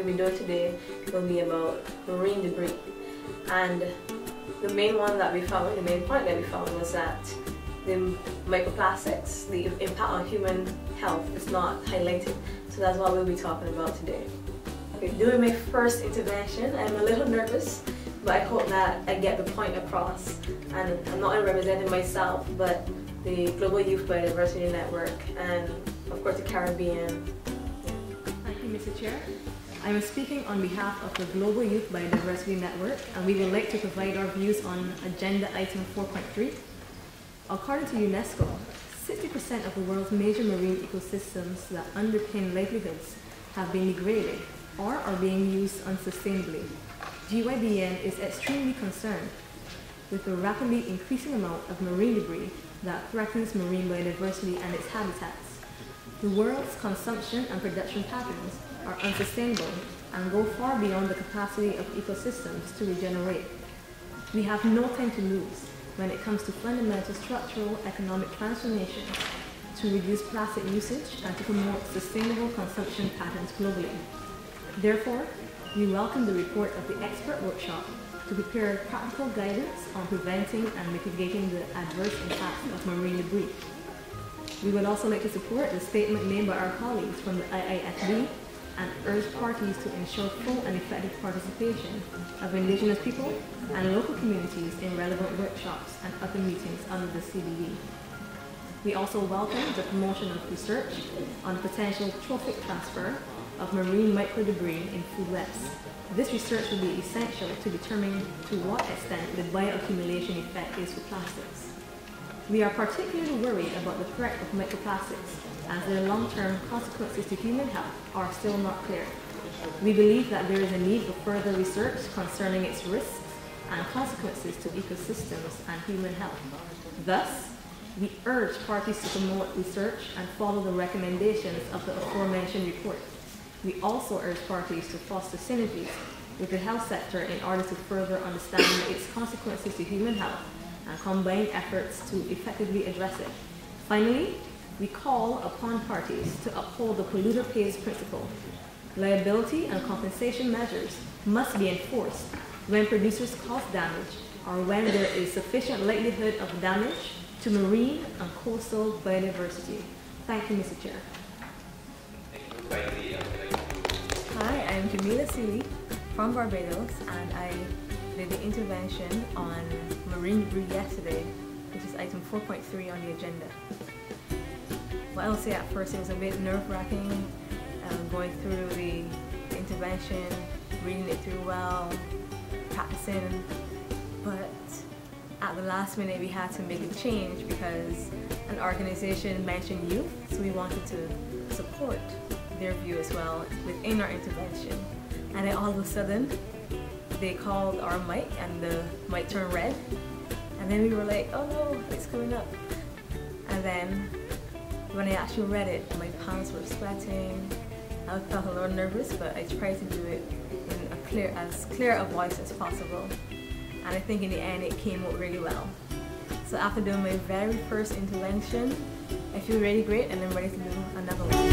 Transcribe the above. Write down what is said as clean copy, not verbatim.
we'll be doing today will be about marine debris. And the main one that we found, the main point that we found was that the microplastics, the impact on human health is not highlighted. So that's what we'll be talking about today. Okay, doing my first intervention, I'm a little nervous, but I hope that I get the point across. And I'm not only representing myself, but the Global Youth Biodiversity Network and of course the Caribbean. Thank you, Mr. Chair. I am speaking on behalf of the Global Youth Biodiversity Network, and we would like to provide our views on Agenda Item 4.3. According to UNESCO, 60% of the world's major marine ecosystems that underpin livelihoods have been degraded or are being used unsustainably. GYBN is extremely concerned with the rapidly increasing amount of marine debris that threatens marine biodiversity and its habitats. The world's consumption and production patterns are unsustainable and go far beyond the capacity of ecosystems to regenerate. We have no time to lose when it comes to fundamental structural economic transformations to reduce plastic usage and to promote sustainable consumption patterns globally. Therefore, we welcome the report of the expert workshop to prepare practical guidance on preventing and mitigating the adverse impacts of marine debris. We would also like to support the statement made by our colleagues from the IISB and urge parties to ensure full and effective participation of Indigenous people and local communities in relevant workshops and other meetings under the CBD. We also welcome the promotion of research on potential trophic transfer of marine microdebris in food webs. This research will be essential to determine to what extent the bioaccumulation effect is for plastics. We are particularly worried about the threat of microplastics, as their long-term consequences to human health are still not clear. We believe that there is a need for further research concerning its risks and consequences to ecosystems and human health. Thus, we urge parties to promote research and follow the recommendations of the aforementioned report. We also urge parties to foster synergies with the health sector in order to further understand its consequences to human health and combine efforts to effectively address it. Finally, we call upon parties to uphold the polluter pays principle. Liability and compensation measures must be enforced when producers cause damage or when there is sufficient likelihood of damage to marine and coastal biodiversity. Thank you, Mr. Chair. Hi, I'm Jamila Seeley from Barbados, and I did the intervention on marine debris yesterday, which is item 4.3 on the agenda. Well, I'll say at first it was a bit nerve-wracking going through the intervention, reading it through well, practicing, but at the last minute we had to make a change because an organization mentioned youth, so we wanted to support their view as well within our intervention. And then all of a sudden they called our mic and the mic turned red, and then we were like, oh no, it's coming up. And then when I actually read it, my palms were sweating. I felt a little nervous, but I tried to do it in as clear a voice as possible. And I think in the end it came out really well. So after doing my very first intervention, I feel really great and I'm ready to do another one.